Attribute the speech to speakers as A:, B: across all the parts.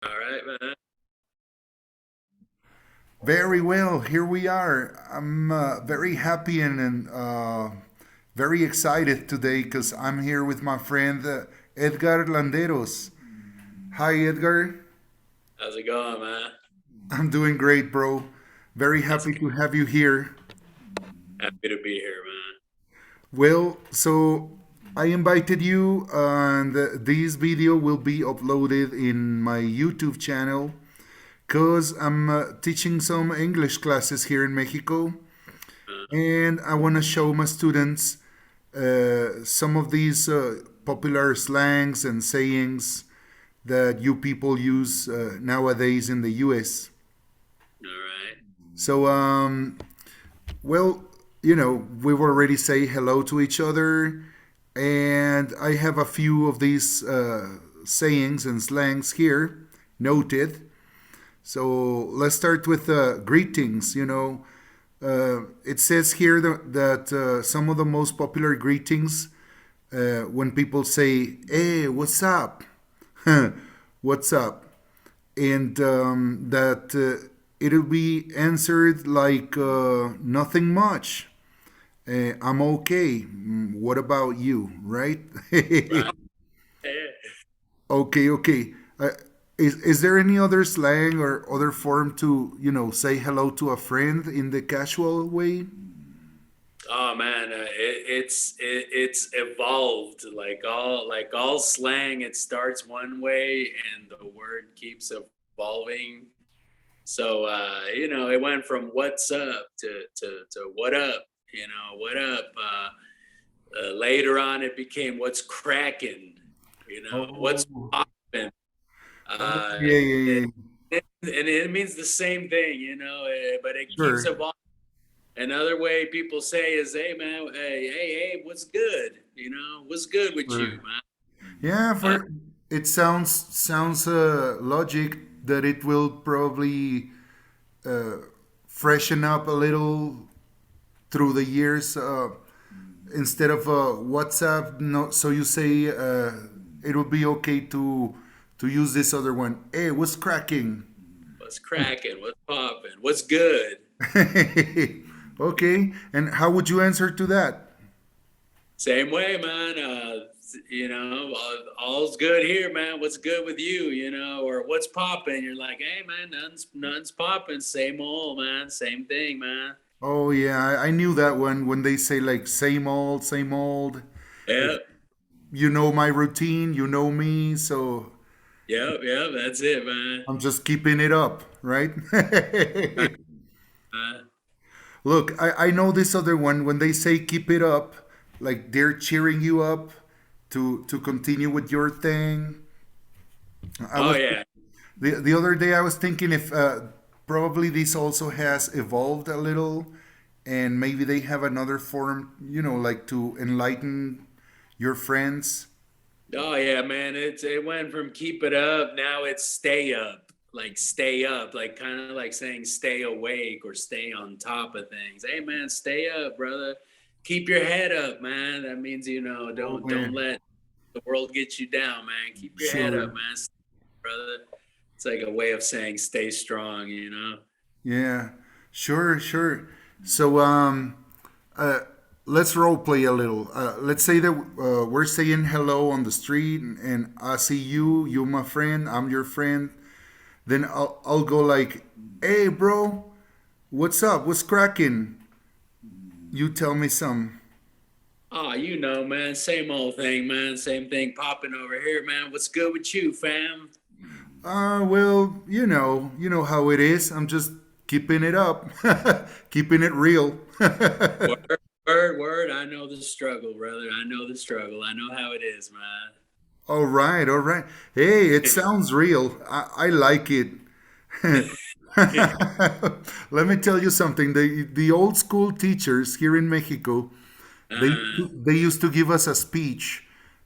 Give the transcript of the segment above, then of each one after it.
A: All right, man.
B: Very well. Here we are. I'm very happy and very excited today because I'm here with my friend Edgar Landeros. Hi, Edgar.
A: How's it going, man?
B: I'm doing great, bro. Very
A: That's
B: happy
A: good.
B: to have you here.
A: Happy to be here, man.
B: So I invited you, and this video will be uploaded in my YouTube channel because I'm teaching some English classes here in Mexico. And I want to show my students some of these popular slangs and sayings that you people use nowadays in the US.
A: All right.
B: So, well, we've already say hello to each other, and I have a few of these sayings and slangs here noted. So let's start with greetings. It says here that some of the most popular greetings when people say, "Hey, what's up?" What's up? And that it'll be answered like nothing much. I'm okay. What about you? Right?
A: Right. Yeah.
B: Okay, okay. Is there any other slang or other form to say hello to a friend in the casual way?
A: Oh man, it's evolved like all slang. It starts one way, and the word keeps evolving. So it went from "what's up" to "what up." What up. Later on, it became "what's cracking." What's
B: Oh,
A: popping.
B: oh,
A: Uh,
B: yeah, yeah,
A: it,
B: yeah.
A: and it means the same thing, but it keeps
B: Sure,
A: evolving. Another way people say is, "Hey man, hey, what's good? What's good with you,
B: sure.
A: man?"
B: Yeah,
A: Uh,
B: for it sounds logic that it will probably uh, freshen up a little through the years. Instead of WhatsApp, no, so you say it would be okay to use this other one. Hey, what's cracking?
A: what's cracking? What's popping? What's good?
B: Okay, and how would you answer to that?
A: Same way, man. All's good here, man. What's good with you? Or what's popping? You're like, hey, man, nothing's popping. Same old, man. Same thing, man.
B: Oh yeah, I knew that one when they say like same old, same old. If
A: Yep,
B: you know my routine, you know me, so
A: yep. That's it, man.
B: I'm just keeping it up, right?
A: Uh,
B: Look, I know this other one when they say keep it up, like they're cheering you up to continue with your thing. I
A: oh
B: was
A: yeah.
B: the other day I was thinking if probably this also has evolved a little and maybe they have another form, like to enlighten your friends.
A: Oh yeah, man. It went from keep it up, now it's stay up. Like stay up, like kind of like saying stay awake or stay on top of things. Hey man, stay up, brother. Keep your head up, man. That means
B: Oh
A: don't
B: man,
A: let the world get you down, man. Keep your head
B: sure.
A: up, man, brother. It's like a way of saying stay strong.
B: Yeah, sure, sure. So uh, let's role play a little. Let's say that we're saying hello on the street, and I see you, you my friend, I'm your friend. Then I'll go like, "Hey, bro, what's up? What's cracking? You tell me some."
A: Oh, man. Same old thing, man. Same thing popping over here, man. What's good with you, fam?
B: Well, you know how it is. I'm just keeping it up, keeping it real.
A: Word, word. I know the struggle, brother. I know the struggle. I know how it is, man.
B: All right, all right. Hey, it sounds real. I like it. Let me tell you something. The old school teachers here in Mexico, they
A: uh,
B: they used to give us a speech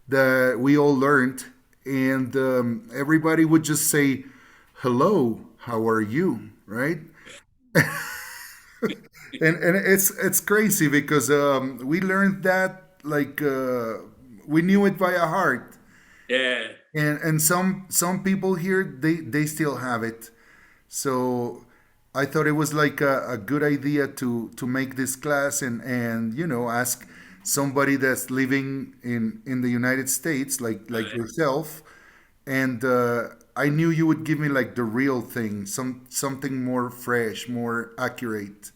B: that we all learned, and everybody would just say, "Hello, how are you?" Right? And it's crazy because we learned that like we knew it by heart.
A: yeah.
B: and some people here they still have it. So I thought it was like a good idea to make this class and ask somebody that's living in the United States like
A: Right.
B: yourself, and I knew you would give me like the real thing, something more fresh, more accurate.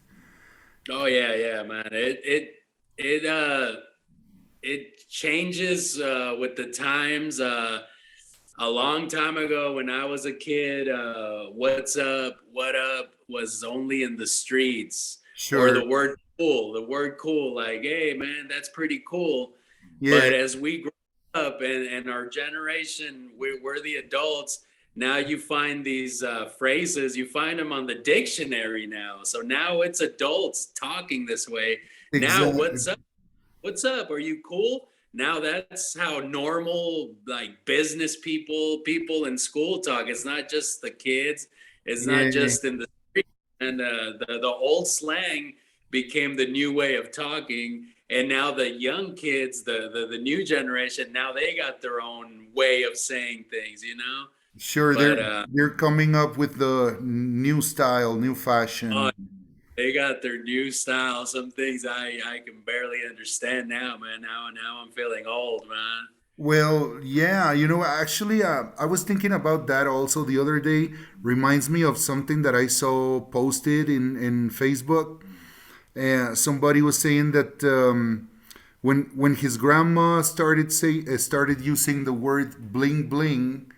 A: Oh yeah, yeah, man. It it changes with the times. A long time ago when I was a kid, what's up, what up was only in the streets, or
B: Sure.
A: the word cool, like, hey man, that's pretty cool.
B: Yeah.
A: But as we grow up and our generation, we're the adults. Now you find these phrases, you find them on the dictionary now. So now it's adults talking this way. Now,
B: Exactly.
A: what's up? Are you cool? Now that's how normal, like business people in school talk. It's not just the kids. It's not
B: Yeah.
A: just in the street. And the old slang became the new way of talking. And now the young kids, the new generation, now they got their own way of saying things, you know.
B: Sure.
A: But
B: They're coming up with the new style, new
A: uh,
B: fashion.
A: they got their new style. Some things I can barely understand now, man. Now I'm feeling old, man.
B: Well, yeah, actually, I was thinking about that also the other day. Reminds me of something that I saw posted in Facebook. Somebody was saying that when his grandma started using the word bling bling,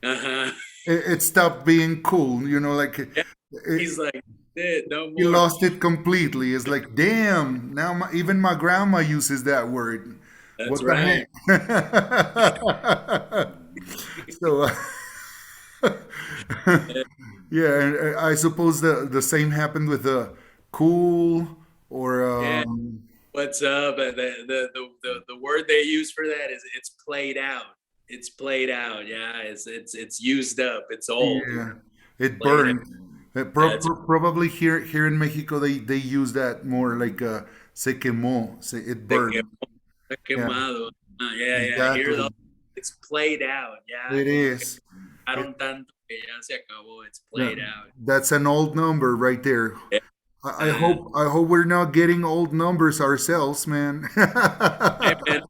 A: Uh-huh.
B: it stopped being cool. Like
A: Yeah,
B: it,
A: he's like, no
B: he
A: more.
B: lost it completely. It's like, damn, now even my grandma uses that word.
A: That's
B: What the
A: right.
B: heck? So,
A: Yeah,
B: yeah, and I suppose the same happened with the cool or
A: yeah. What's up? The word they use for that is it's played out. It's played out. Yeah, it's used up. It's old.
B: yeah, it
A: Played out.
B: burned.
A: That's
B: Probably here in Mexico they use that more like se quemó, it
A: right.
B: burned.
A: Está
B: Yeah,
A: quemado. Yeah, yeah. Here
B: exactly.
A: though, it's played out. Yeah,
B: It
A: como que
B: is. It,
A: quemaron tanto que ya se acabó. It's
B: yeah,
A: played out.
B: that's an old number right there.
A: Yeah, man.
B: I hope we're not getting old numbers ourselves, man.
A: Hey, man.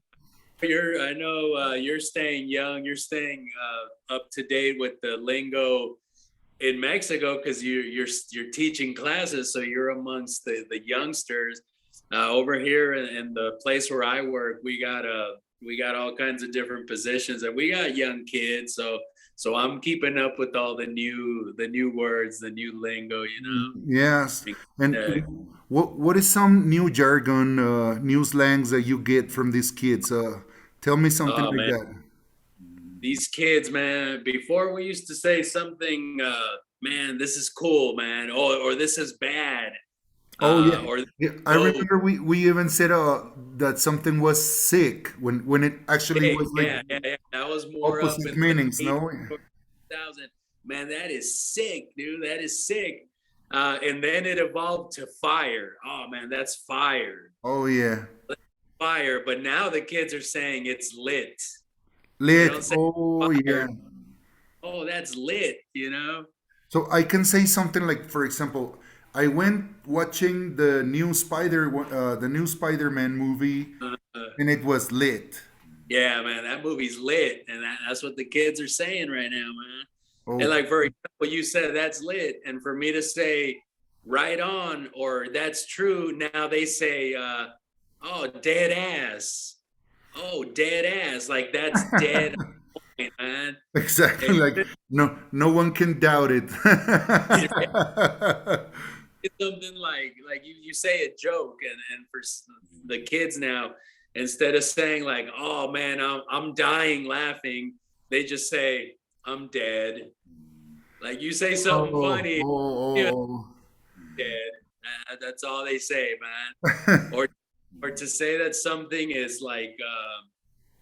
A: I know you're staying young. You're staying up to date with the lingo in Mexico because you're teaching classes, so you're amongst the youngsters. Over here in the place where I work, we got all kinds of different positions, and we got young kids. So I'm keeping up with all the new words, the new lingo.
B: Yes. And
A: Uh,
B: what is some new jargon, new slangs that you get from these kids? Tell me something
A: oh
B: like
A: man,
B: that.
A: these kids, man. Before we used to say something, man, this is cool, man, or this is bad,
B: Oh yeah.
A: or
B: Yeah, I
A: oh,
B: remember we even said that something was sick when it actually
A: sick.
B: was like
A: Yeah, yeah, yeah. That was more up
B: opposite
A: in the
B: meanings,
A: 80s
B: no?
A: or 2000. Man, that is sick, dude. That is sick. And then it evolved to fire. Oh man, that's fire.
B: Oh yeah.
A: Fire. But now the kids are saying it's lit. They
B: Lit.
A: don't say
B: Oh
A: fire.
B: yeah.
A: Oh, that's lit, you know?
B: So I can say something like, for example, I went watching the new Spider-Man movie,
A: Uh,
B: and it was lit.
A: yeah, man, that movie's lit. And that's what the kids are saying right now, man. And
B: Oh,
A: like, for example, you said that's lit. And for me to say right on or that's true, now they say, oh, dead ass. Oh, dead ass. Like that's dead, man.
B: exactly.
A: And
B: Like no one can doubt it.
A: it's something like you say a joke, and for the kids now, instead of saying like, "Oh man, I'm dying laughing," they just say, "I'm dead." Like you say something
B: Oh,
A: funny, you know,
B: oh,
A: dead. That's all they say, man.
B: oh.
A: Or or to say that something is like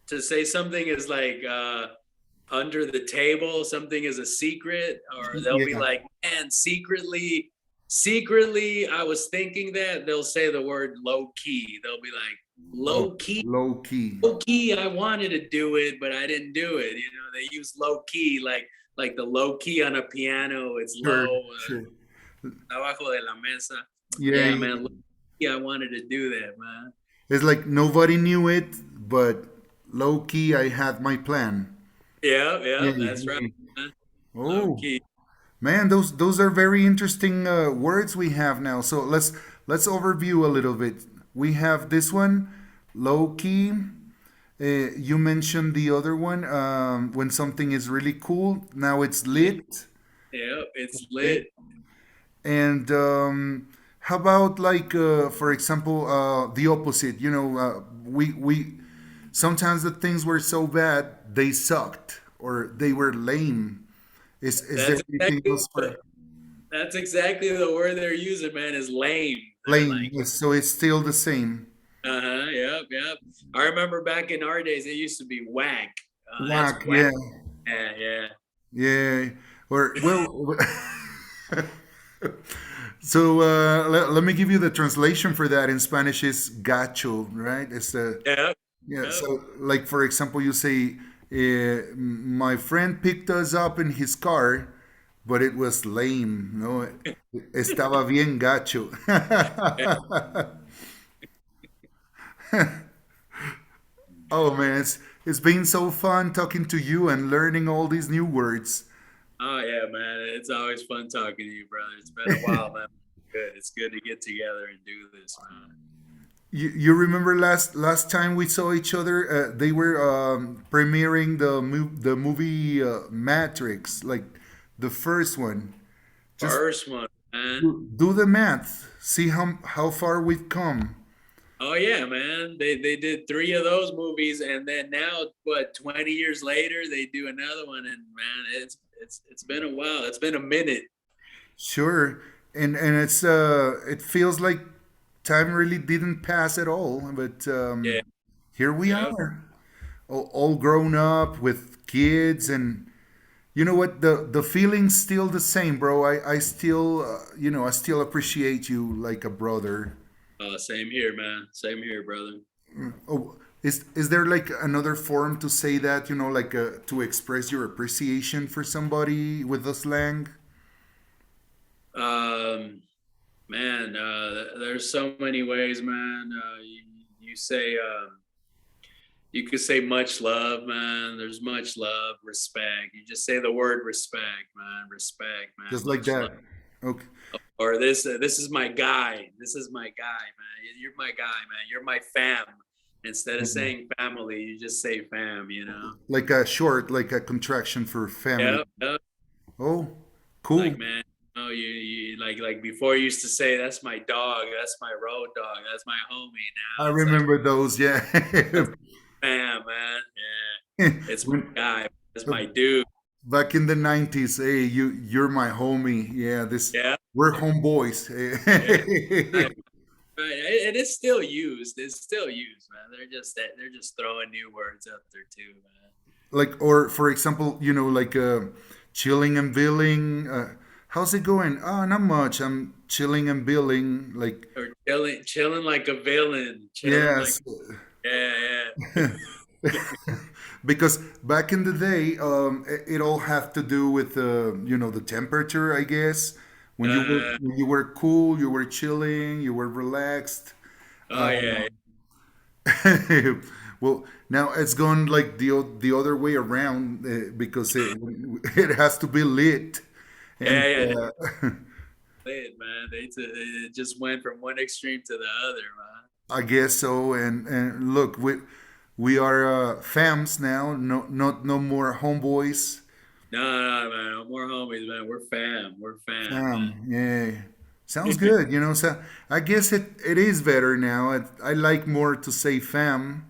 A: to say something is like under the table, something is a secret, or they'll be
B: Yeah.
A: like, man, secretly, I was thinking that. They'll say the word low key. They'll be like,
B: Oh,
A: low key.
B: low key.
A: Low key, I wanted to do it, but I didn't do it. They use low key, like the low key on a piano. It's
B: Sure,
A: low,
B: sure.
A: abajo de la mesa.
B: Yeah,
A: Yeah, man. Low key, I wanted to do that, man.
B: it's like nobody knew it, but low key, I had my plan.
A: Yeah,
B: Yeah,
A: yeah, that's right,
B: yeah.
A: man. Low
B: Oh,
A: key.
B: man, those are very interesting words we have now. So let's overview a little bit. We have this one, low key. You mentioned the other one when something is really cool. Now it's
A: Yeah,
B: lit.
A: yeah, it's
B: Okay.
A: lit.
B: And how about like for example the opposite? We sometimes the things were so bad they sucked or they were lame. Is there
A: That's
B: anything
A: exactly
B: else for
A: that's exactly the word they're using, man. Is lame. They're
B: lame?
A: like,
B: So it's still the same.
A: uh-huh, yep, yep. I remember back in our days, it used to be whack. That's
B: Whack,
A: whack.
B: yeah,
A: Yeah, yeah.
B: yeah. Or well, so let me give you the translation for that in Spanish is gacho, right? It's
A: Yep,
B: yeah.
A: yep.
B: So like for example, you say my friend picked us up in his car, but it was lame. No, estaba bien gacho. Oh man, it's been so fun talking to you and learning all these new words.
A: Oh yeah, man. It's always fun talking to you, brother. It's been a while, man. Good. It's good to get together and do this, man.
B: You remember last time we saw each other? They were premiering the movie Matrix, like the first one. Just
A: First one, man.
B: do the math. See how far we've come.
A: Oh yeah, man. They did three of those movies, and then now, what? 20 years later, they do another one, and man, it's been a while. It's been a minute.
B: Sure, and it feels like time really didn't pass at all. But
A: Yeah,
B: here we
A: yeah.
B: are, all grown up with kids and you know what? The feeling's still the same, bro. I still, I still appreciate you like a brother.
A: Same here, man. Same here, brother.
B: Oh, is there like another form to say that? Like to express your appreciation for somebody with the slang?
A: Um, Man, there's so many ways, man. You say you could say much love, man. There's much love, respect. You just say the word respect, man.
B: Just like
A: Much love.
B: that. Okay.
A: Or this is my guy. This is my guy, man. You're my guy, man. You're my fam. Instead of saying family, you just say fam.
B: Like a short, like a contraction for family.
A: Yep, yep.
B: Oh,
A: Like
B: cool.
A: man, oh you like before you used to say that's my dog, that's my road dog, that's my homie.
B: I
A: Now it's like
B: remember those. Yeah.
A: that's fam, man. Yeah, it's
B: When,
A: my guy. It's my dude.
B: back in the 90s, hey, you're my homie. Yeah, this
A: Yeah,
B: we're homeboys.
A: yeah. Right, right. And it's still used. It's still used, man. They're just throwing new words out there too, man.
B: Like or for example, like chilling and billing. How's it going? Oh, not much. I'm chilling and billing. Like
A: Or chilling like a villain. Chilling like
B: yes.
A: yeah, yeah.
B: Because back in the day, it all had to do with the temperature, I guess. When you were
A: uh,
B: when you were cool, you were chilling, you were relaxed.
A: oh yeah,
B: Well, now it's gone like the other way around because it has to be lit, and
A: yeah, yeah. Man. It just went from one extreme to the other, man.
B: I guess so. And look, we are fams now. No more homeboys.
A: No, no, man. No more homies, man. We're fam. We're fam,
B: Fam, yeah, sounds
A: man.
B: good. So I guess it is better now. I like more to say family.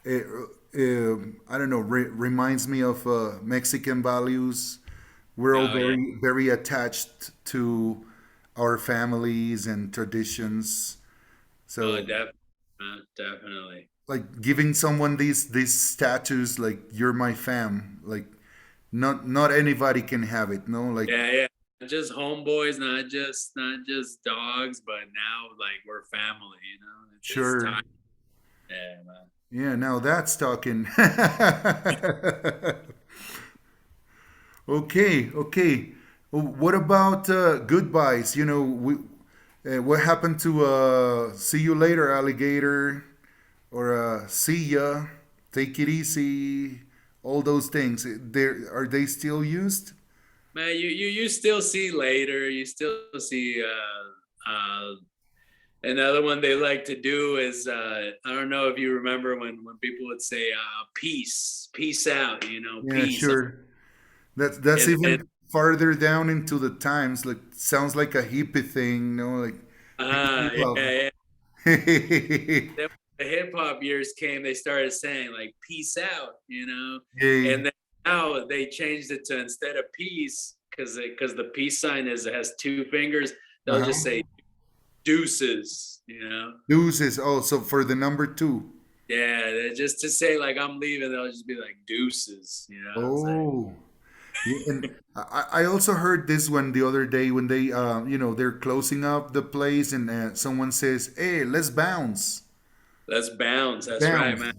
B: I don't know. Reminds me of Mexican values. We're all
A: Oh yeah.
B: very attached to our families and traditions.
A: Oh,
B: So
A: definitely, man. Definitely.
B: like giving someone these status like you're my fam, like not anybody can have it, no, like
A: Yeah, yeah. just homeboys, not just dogs, but now like we're family. It's time.
B: Sure.
A: Yeah, man.
B: Yeah, now that's talking. Okay, okay. What about goodbyes? What happened to see you later, alligator, or see ya, take it easy, all those things. Are they still used?
A: Man, you still see later. You still see another one they like to do is I don't know if you remember when people would say peace out,
B: Yeah,
A: peace.
B: sure. That's
A: And
B: even farther down into the times. Like sounds like a hippie thing, like
A: yeah,
B: hip
A: yeah.
B: hop.
A: Then when the hip hop years came, they started saying like peace out,
B: Yay.
A: and then now they changed it to instead of peace because the peace sign has two fingers. They'll just
B: Uh-huh.
A: say deuces.
B: Deuces also for the number two.
A: Yeah, just to say like I'm leaving, they'll just be like deuces. It's like
B: Oh. Yeah, and I also heard this one the other day when they, they're closing up the place and someone says, "Hey, let's bounce,
A: let's bounce. That's right,
B: bounce."
A: man.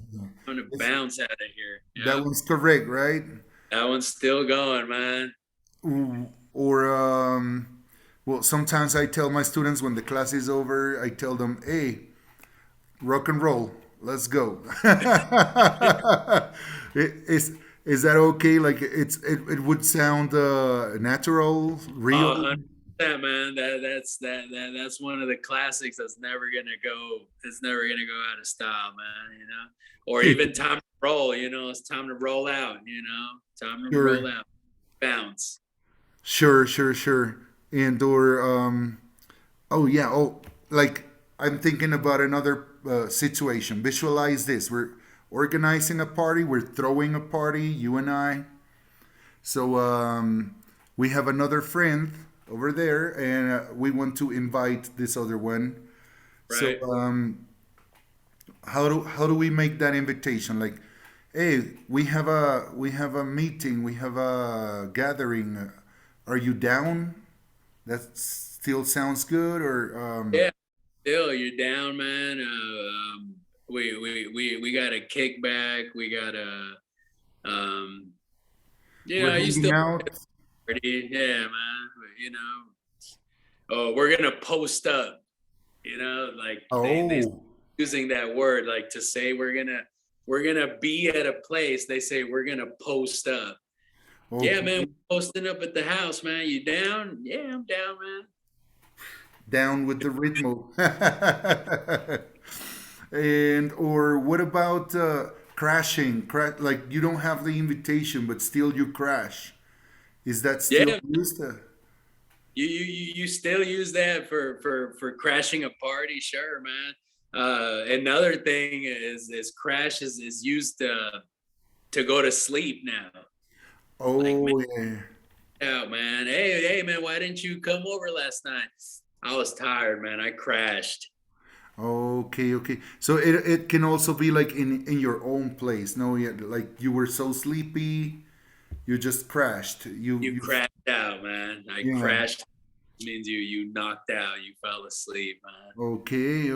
A: I'm gonna
B: It's,
A: bounce out of here.
B: that
A: Yep,
B: one's correct, right?
A: that one's still going, man.
B: Or, well, sometimes I tell my students when the class is over, I tell them, "Hey, rock and roll, let's go." Is that okay? Like it would sound natural, real.
A: 100%, man. That's one of the classics that's never gonna go. It's never gonna go out of style, man. Or even time to roll. It's time to roll out. Time to roll
B: Sure.
A: out, bounce.
B: Sure, sure, sure. And or oh yeah, oh like I'm thinking about another situation. Visualize this. We're organizing a party, we're throwing a party, you and I. So we have another friend over there and we want to invite this other one. So
A: Right?
B: how do we make that invitation? Like, hey, we have a meeting, we have a gathering. Are you down? That still sounds good, or
A: Yeah. Still, you're down, man. We got a kickback. We got a
B: we're
A: you
B: hanging
A: still
B: out.
A: pretty, yeah, man. Oh, we're gonna post up. Like they
B: Oh,
A: using that word like to say we're gonna be at a place. They say we're gonna post up. Yeah, man,
B: okay.
A: we're posting up at the house, man. You down? Yeah, I'm down, man.
B: Down with the rhythm. And or what about crashing? Like you don't have the invitation, but still you crash. Is that still
A: Yeah,
B: used?
A: you still use that for crashing a party, sure, man. Another thing is crash is used to go to sleep now. Like, man,
B: Oh yeah.
A: out, man. Hey, man, why didn't you come over last night? I was tired, man. I crashed.
B: Okay, okay. So it can also be like in your own place. No, yeah, like you were so sleepy, you just crashed.
A: You
B: You
A: crashed out, man. I
B: yeah.
A: crashed means you knocked out. You fell asleep, man.
B: Okay.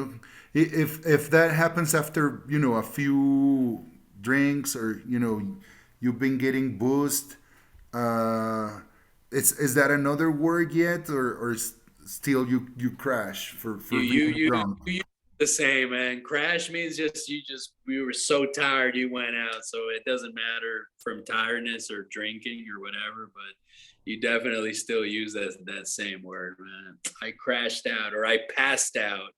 B: If that happens after, a few drinks or, you've been getting boozed, uh is that another word yet or still you crash for
A: You you
B: being
A: you
B: drunk?
A: you the same, man. Crash means you were so tired you went out. So it doesn't matter from tiredness or drinking or whatever, but you definitely still use that same word, man. I crashed out or I passed out.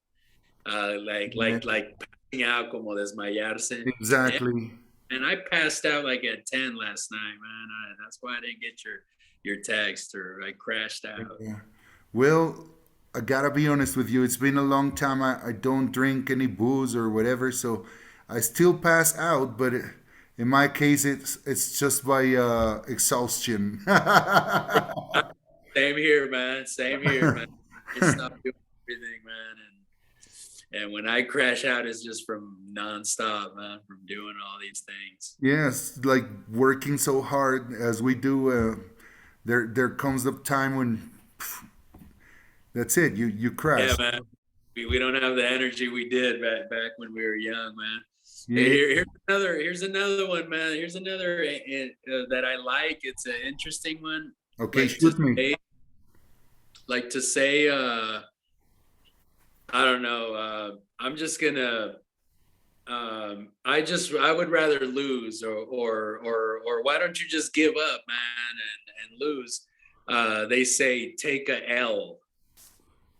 A: Like
B: Yeah,
A: like like passing out como desmayarse. Yeah,
B: exactly.
A: and I passed out like at 10 last night, man. That's why I didn't get your text or I crashed out.
B: Yeah. Well, I gotta be honest with you. It's been a long time. I don't drink any booze or whatever, so I still pass out. But in my case, it's just by exhaustion.
A: Same here, man. Same here, man. I stopped doing everything, man. And when I crash out, it's just from nonstop, man, from doing all these things.
B: Yes, like working so hard as we do. There comes the time when That's it. You
A: Yeah,
B: crashed.
A: man. We don't have the energy we did back when we were young, man. Hey,
B: Yeah.
A: here's another one, man. Here's another that I like. It's an interesting one.
B: Okay,
A: Like to
B: shoot me.
A: say, I don't know. I'm just gonna. I would rather lose, or why don't you just give up, man, and lose? They say take a L.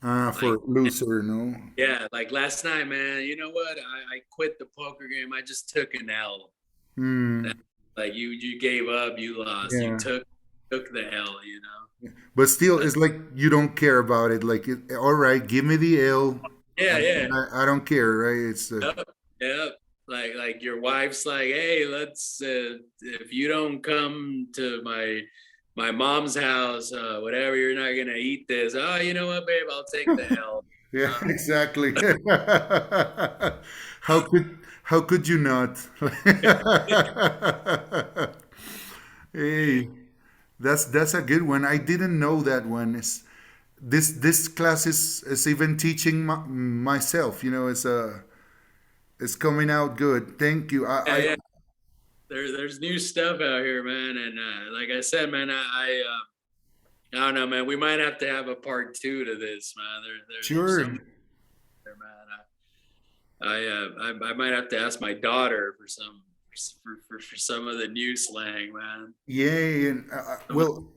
B: For
A: Like,
B: loser, no.
A: yeah, like last night, man. You know what? I quit the poker game. I just took an L. That,
B: Hmm.
A: like you gave up, you lost. You
B: Yeah.
A: took the L. You know.
B: But still, it's like you don't care about it. Like, all right, give me the L.
A: Yeah, yeah.
B: I don't care, right? It's
A: Yep, yep. Like your wife's like, hey, let's if you don't come to my mom's house, whatever, you're not gonna eat this. Oh, you know what, babe? I'll take the L.
B: yeah, exactly. How could you not? Hey, that's a good one. I didn't know that one. This class is even teaching myself. You know, it's coming out good. Thank you.
A: Yeah, yeah. There's new stuff out here, man, and like I said, man, I don't know, man. We might have to have a part two to this, man. There's so
B: Sure.
A: much there, man. I might have to ask my daughter for for some of the new slang, man.
B: Yay. And
A: Some of
B: well,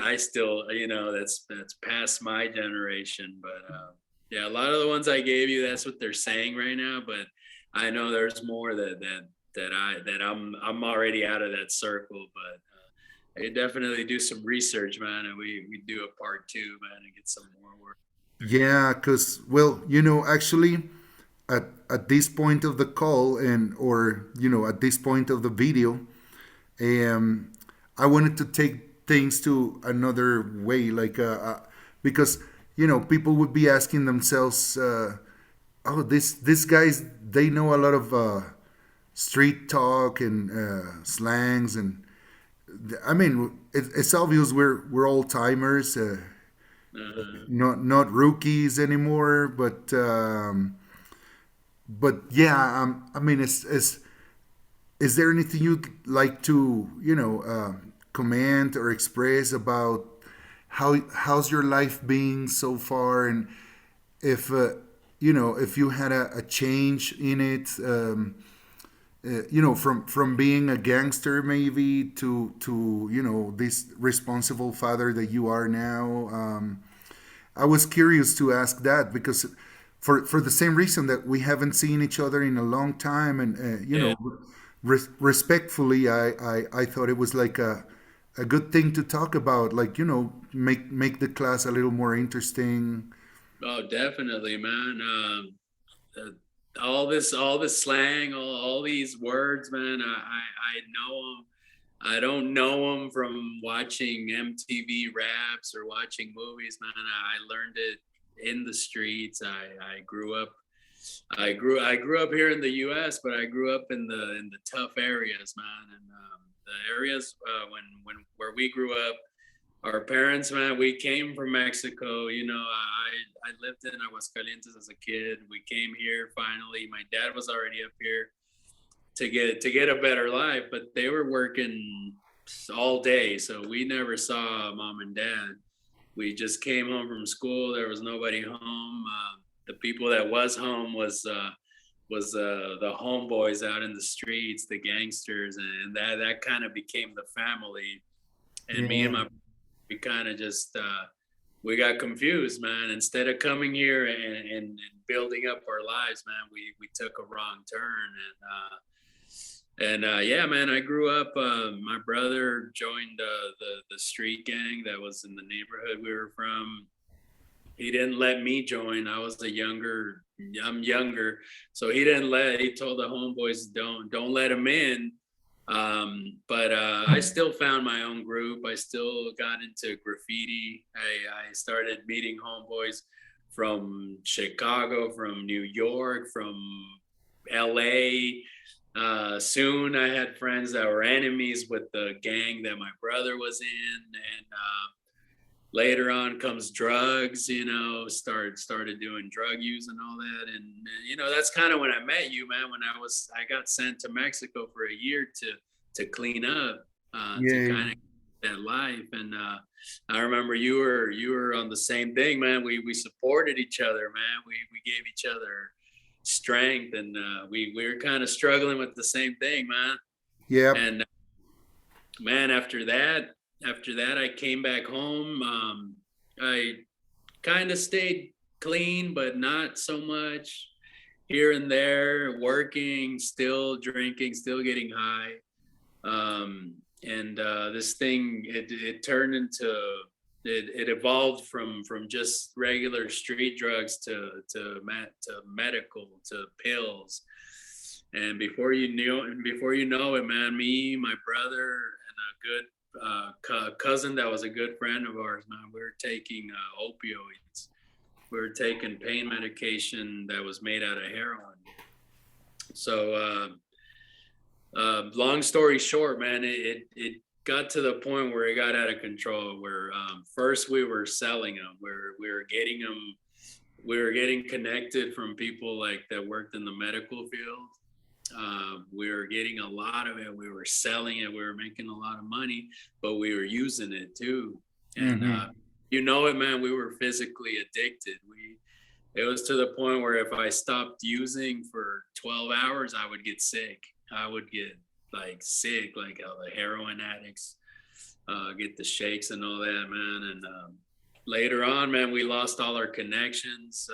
A: I still, that's past my generation, but yeah, a lot of the ones I gave you, that's what they're saying right now. But I know there's more that I'm already out of that circle. But I could definitely do some research, man, and we do a part two, man, and get some more work.
B: yeah, because well, actually, at this point of the call and or at this point of the video, um, I wanted to take things to another way, like because people would be asking themselves, oh, this guys they know a lot of street talk and slangs, and I mean it's obvious we're old timers,
A: Uh-huh.
B: not rookies anymore, but yeah, I mean it's is there anything you'd like to comment or express about how's your life being so far, and if if you had a change in it, from being a gangster maybe to this responsible father that you are now. I was curious to ask that because for the same reason that we haven't seen each other in a long time, and
A: Yeah.
B: respectfully, I thought it was like a good thing to talk about, like make the class a little more interesting.
A: Oh, definitely, man. All this slang, all these words, man. I know them. I don't know them from watching MTV raps or watching movies, man. I learned it in the streets. I grew up. I grew up here in the U.S., but I grew up in the tough areas, man. And the areas where we grew up, our parents, man, we came from Mexico. I lived in Aguascalientes as a kid. We came here finally. My dad was already up here to get a better life, but they were working all day, so we never saw mom and dad. We just came home from school. There was nobody home. The people that was home was the homeboys out in the streets, the gangsters, and that kind of became the family. And me and
B: Yeah,
A: my we kind of just we got confused, man. Instead of coming here and building up our lives, man, we took a wrong turn. And yeah, man, I grew up. My brother joined the street gang that was in the neighborhood we were from. He didn't let me join. I'm younger, so he didn't let. He told the homeboys, don't let him in. But I still found my own group. I still got into graffiti. I started meeting homeboys from Chicago, from New York, from LA. Soon I had friends that were enemies with the gang that my brother was in. And later on comes drugs, started doing drug use and all that. And that's kind of when I met you, man. When I got sent to Mexico for a year to clean up, to
B: Yeah.
A: kind of that life. And I remember you were on the same thing, man. We supported each other, man. We gave each other strength, and we were kind of struggling with the same thing, man.
B: Yep.
A: And man, after that, I came back home. I kind of stayed clean, but not so much. Here and there, working, still drinking, still getting high. And this thing, it turned into, it evolved from just regular street drugs to medical, to pills. And before you know it, man, me, my brother, and a good cousin that was a good friend of ours, man, we were taking opioids. We were taking pain medication that was made out of heroin. So, long story short, man, it got to the point where it got out of control. Where first we were selling them, we were getting them, we were getting connected from people like that worked in the medical field. We were getting a lot of it. We were selling it. We were making a lot of money, but we were using it too. And
B: Mm-hmm.
A: it, man, we were physically addicted. It was to the point where if I stopped using for 12 hours, I would get sick. I would get like sick, like how the heroin addicts get the shakes and all that, man. And later on, man, we lost all our connections.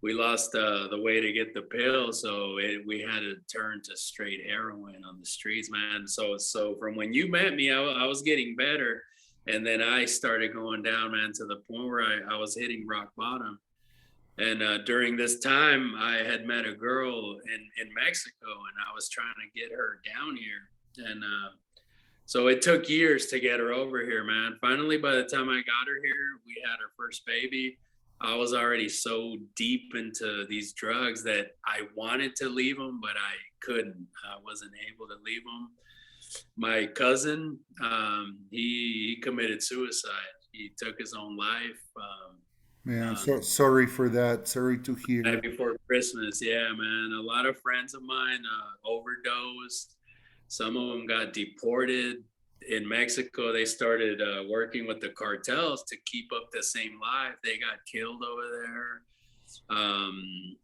A: We lost the way to get the pill, so we had to turn to straight heroin on the streets, man. So from when you met me, I was getting better, and then I started going down, man, to the point where I was hitting rock bottom. And during this time, I had met a girl in Mexico, and I was trying to get her down here. And so it took years to get her over here, man. Finally, by the time I got her here, we had her first baby. I was already so deep into these drugs that I wanted to leave them, but I couldn't. I wasn't able to leave them. My cousin, he committed suicide. He took his own life.
B: Man, I'm
A: Uh,
B: so sorry for that. Sorry to
A: Right
B: hear.
A: before Christmas. Yeah, man. A lot of friends of mine overdosed. Some of them got deported. In Mexico, they started working with the cartels to keep up the same life. They got killed over there.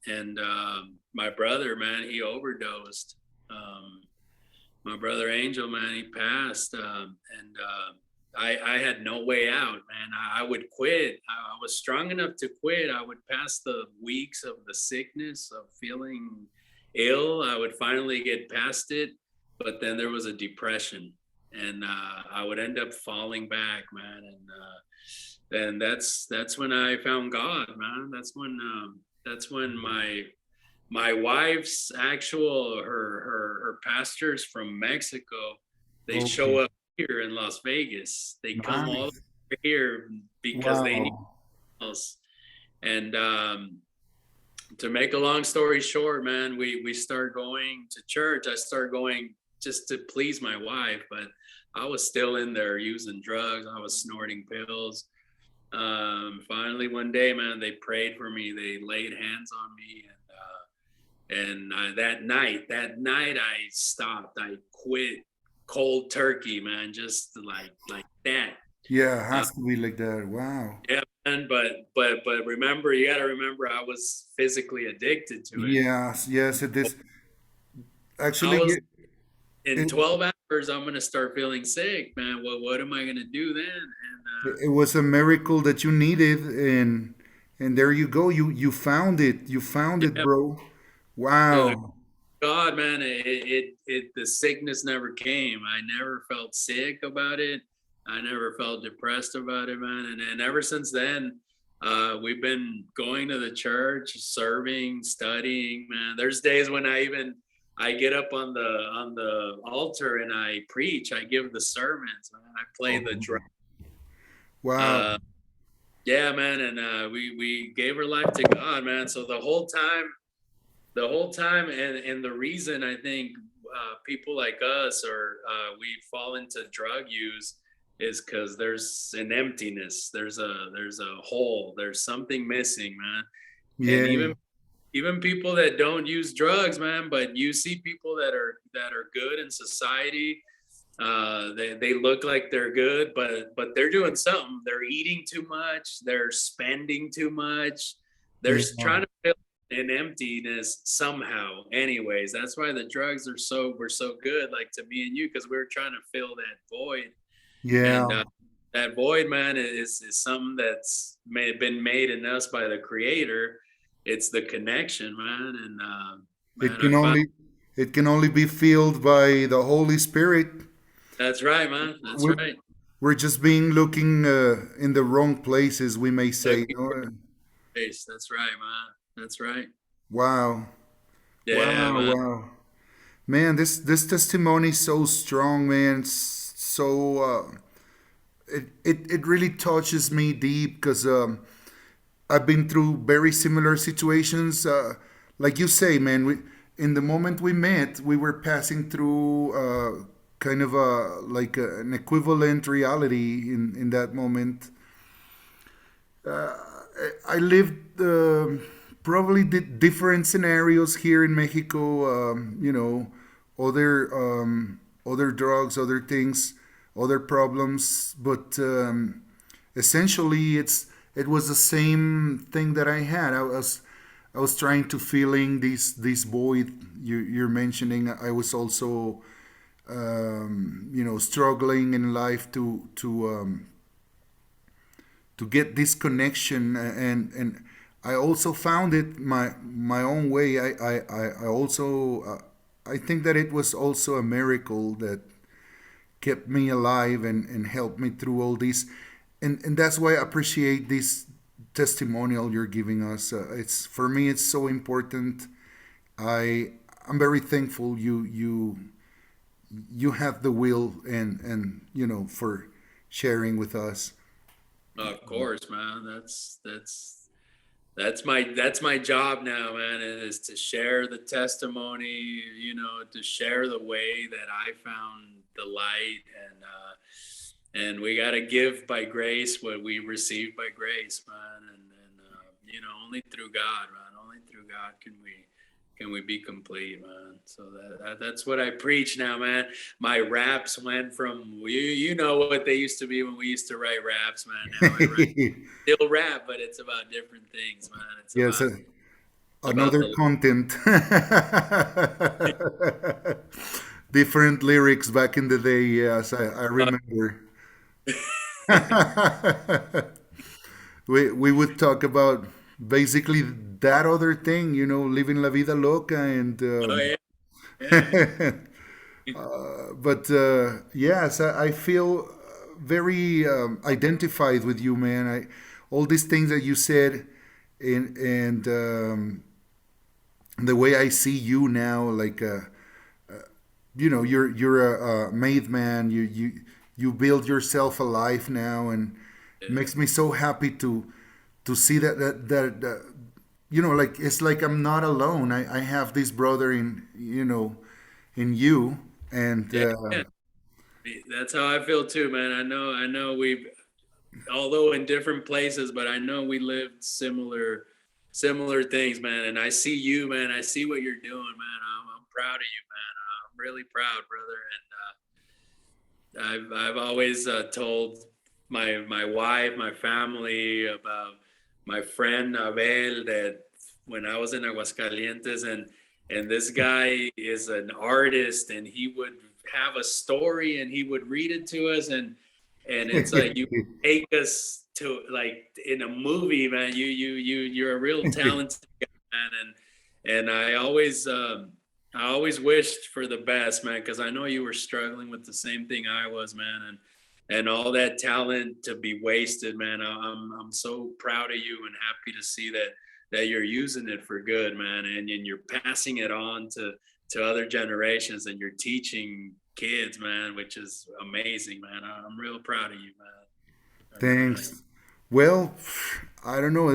A: And my brother, man, he overdosed. Um, my brother Angel, man, he passed. And I had no way out, man. I would quit. I was strong enough to quit. I would pass the weeks of the sickness of feeling ill. I would finally get past it, but then there was a depression, and I would end up falling back, man. And then that's when I found God, man. That's when my wife's her pastors from Mexico, they show
B: Okay.
A: up here in Las Vegas. They come all
B: Nice.
A: over here because they need
B: Wow.
A: us. And to make a long story short, man, we start going to church. I start going just to please my wife, but I was still in there using drugs. I was snorting pills. Finally, one day, man, they prayed for me. They laid hands on me, and that night, I stopped. I quit cold turkey, man, just like that.
B: Yeah, it
A: Uh,
B: has to be like that. Wow.
A: yeah, man, but remember, you got to remember, I was physically addicted to it.
B: Yes, yes, it is.
A: I
B: Actually,
A: was in
B: it,
A: 12 hours. I'm gonna start feeling sick, man. What am I gonna do then? And
B: it was a miracle that you needed, and there you go. You found it. You found it,
A: yeah,
B: bro.
A: to the
B: Wow.
A: God, man, the sickness never came. I never felt sick about it. I never felt depressed about it, man. And ever since then, we've been going to the church, serving, studying, man. There's days when I get up on the altar and I preach. I give the sermons, man. I play the drum.
B: Okay. Wow.
A: Uh, yeah, man, and we gave our life to God, man. So the whole time, and the reason I think people like us, or we fall into drug use, is because there's an emptiness, there's a hole, there's something missing, man. And
B: Yeah,
A: even people that don't use drugs, man, but you see people that are good in society. They look like they're good, but they're doing something. They're eating too much. They're spending too much. They're
B: yeah,
A: trying to fill an emptiness somehow. Anyways, that's why the drugs were so good, like to me and you, because we were trying to fill that void.
B: yeah.
A: And that void, man, is something that's been made in us by the Creator. It's the connection, man. And
B: It
A: man, I
B: can
A: found
B: only it can only be filled by the Holy Spirit.
A: that's right, man. That's
B: We're,
A: right.
B: we're just being looking in the wrong places, we may say.
A: Looking for grace. That's right, man. That's right.
B: Wow,
A: Yeah,
B: wow,
A: man.
B: wow. Man, this testimony is so strong, man. It's so it really touches me deep because I've been through very similar situations. Like you say, man, in the moment we met, we were passing through kind of an equivalent reality in that moment. I lived probably different scenarios here in Mexico. Other drugs, other things, other problems, but essentially it was the same thing that I had. I was trying to filling this void you're mentioning. I was also struggling in life to get this connection, and I also found it my own way. I also I think that it was also a miracle that kept me alive and helped me through all this, and that's why I appreciate this testimonial you're giving us. It's for me it's so important. I'm very thankful you have the will and for sharing with us.
A: Of course, man. That's my job now, man. Is to share the testimony. To share the way that I found the light, and we got to give by grace what we receive by grace, man. And only through God, man. Only through God can we be complete, man. So that's what I preach now, man. My raps went from you know what they used to be when we used to write raps, man. Now I write still rap, but it's about different things, man. It's
B: Yes,
A: about
B: another
A: the
B: content. Different lyrics back in the day. Yes, I remember. We would talk about basically that other thing, living la vida loca, and
A: oh yeah, yeah.
B: but yes, I feel very identified with you, man. All these things that you said, and the way I see you now, like you're a made man. You build yourself a life now, and it
A: Yeah.
B: makes me so happy to see that like it's like I'm not alone. I have this brother in you, and
A: Yeah, yeah. That's how I feel too, man. I know we've, although in different places, but I know we lived similar things, man. And I see you, man. I see what you're doing, man. I'm proud of you, man. I'm really proud, brother. And I've always told my wife, my family about my friend Abel that when I was in Aguascalientes, and this guy is an artist, and he would have a story and he would read it to us, and it's like you take us to like in a movie, man. You're a real talented guy, man, and I always wished for the best, man, because I know you were struggling with the same thing I was, man, and all that talent to be wasted, man. I'm so proud of you and happy to see that you're using it for good, man, and you're passing it on to other generations, and you're teaching kids, man, which is amazing, man. I'm real proud of you, man. I really am.
B: thanks. Well, I don't know.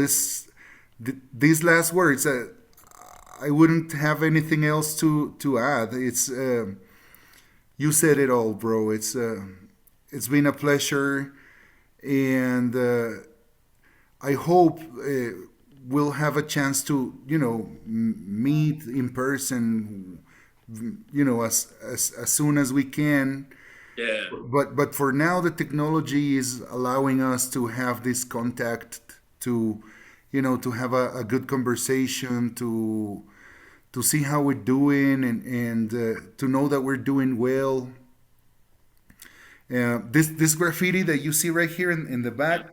B: These last words. I wouldn't have anything else to add. It's you said it all, bro. it's been a pleasure, and I hope we'll have a chance to, meet in person, as soon as we can.
A: Yeah.
B: But for now, the technology is allowing us to have this contact, to, to have a good conversation, to see how we're doing, and to know that we're doing well. This graffiti that you see right here in the back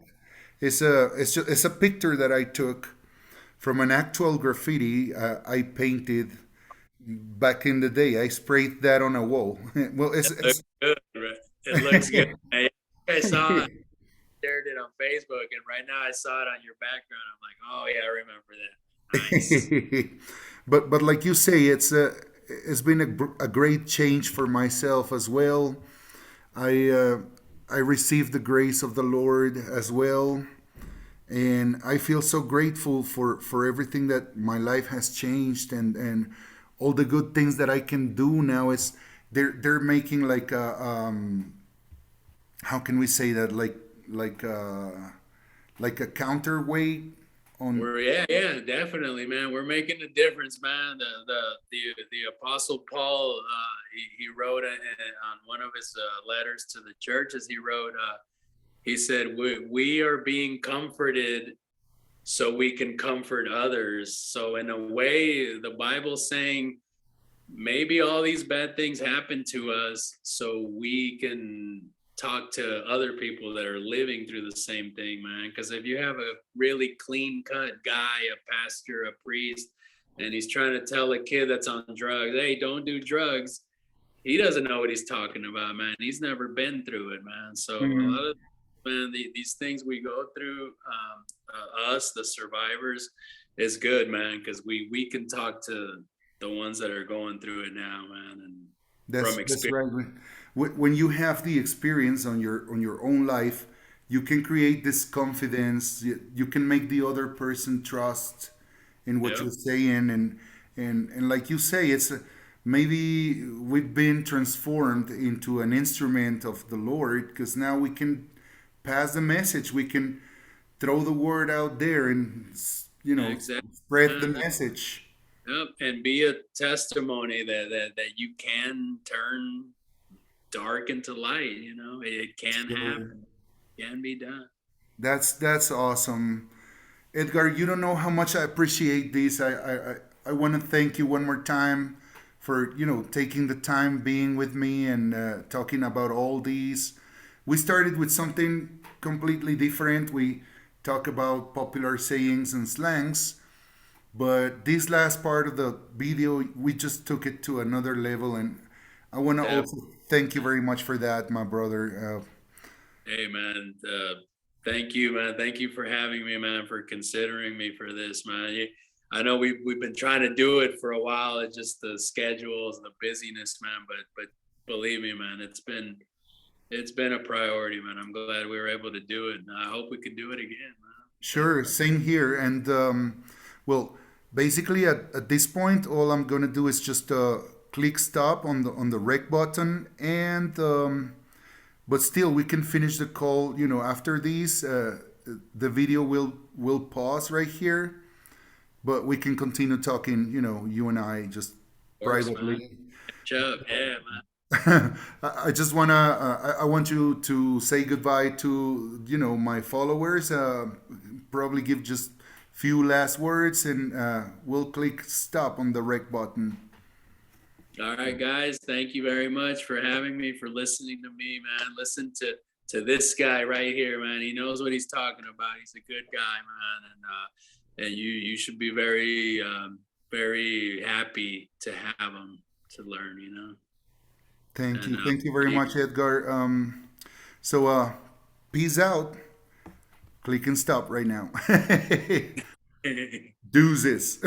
B: is it's a picture that I took from an actual graffiti I painted back in the day. I sprayed that on a wall. Well,
A: It looks good, right? It looks good. I saw it, shared it on Facebook, and right now I saw it on your background. I'm like, oh yeah, I remember that. Nice.
B: but like you say, it's been a great change for myself as well. I uh, I received the grace of the Lord as well, and I feel so grateful for everything that my life has changed, and all the good things that I can do now. Is they're making like a how can we say that, like a like a counterweight on.
A: Yeah, definitely, man. We're making a difference, man. The Apostle Paul, he wrote on one of his letters to the churches. He wrote, he said, we are being comforted so we can comfort others. So in a way, the Bible's saying maybe all these bad things happen to us so we can talk to other people that are living through the same thing, man. Because if you have a really clean cut guy, a pastor, a priest, and he's trying to tell a kid that's on drugs, hey, don't do drugs, he doesn't know what he's talking about, man. He's never been through it, man. So a lot of, man, these things we go through, us, the survivors, is good, man, because we can talk to the ones that are going through it now, man, and from
B: That's
A: experience.
B: right. When you have the experience on your own life, you can create this confidence. You can make the other person trust in what
A: Yep,
B: you're saying, and like you say, maybe we've been transformed into an instrument of the Lord, because now we can pass the message. We can throw the word out there, and
A: exactly,
B: spread the
A: man.
B: message.
A: Yep, and be a testimony that you can turn dark into light. You know, it can
B: Sure.
A: happen, can be done.
B: That's awesome. Edgar, you don't know how much I appreciate this. I want to thank you one more time for, taking the time being with me, and talking about all these. We started with something completely different. We talk about popular sayings and slangs, but this last part of the video, we just took it to another level, and I want to
A: Definitely.
B: also thank you very much for that, my brother.
A: Hey, man. Thank you, man. Thank you for having me, man. For considering me for this, man. I know we've been trying to do it for a while. It's just the schedules, the busyness, man. But believe me, man, it's been a priority, man. I'm glad we were able to do it, and I hope we can do it again, man.
B: Sure,
A: Definitely.
B: same here. And well, basically at this point, all I'm gonna do is just click stop on the rec button, and but still we can finish the call. After these, the video will pause right here, but we can continue talking. You and I just
A: Of course, man.
B: privately.
A: Catch up. Yeah, man.
B: I just wanna. I want you to say goodbye to my followers. Probably give just few last words, and we'll click stop on the rec button.
A: All right, guys. Thank you very much for having me, for listening to me, man. Listen to this guy right here, man. He knows what he's talking about. He's a good guy, man, and you should be very very happy to have him to learn, you know. And
B: Thank you very
A: keep
B: much, Edgar. So peace out. Click and stop right now. Deuces.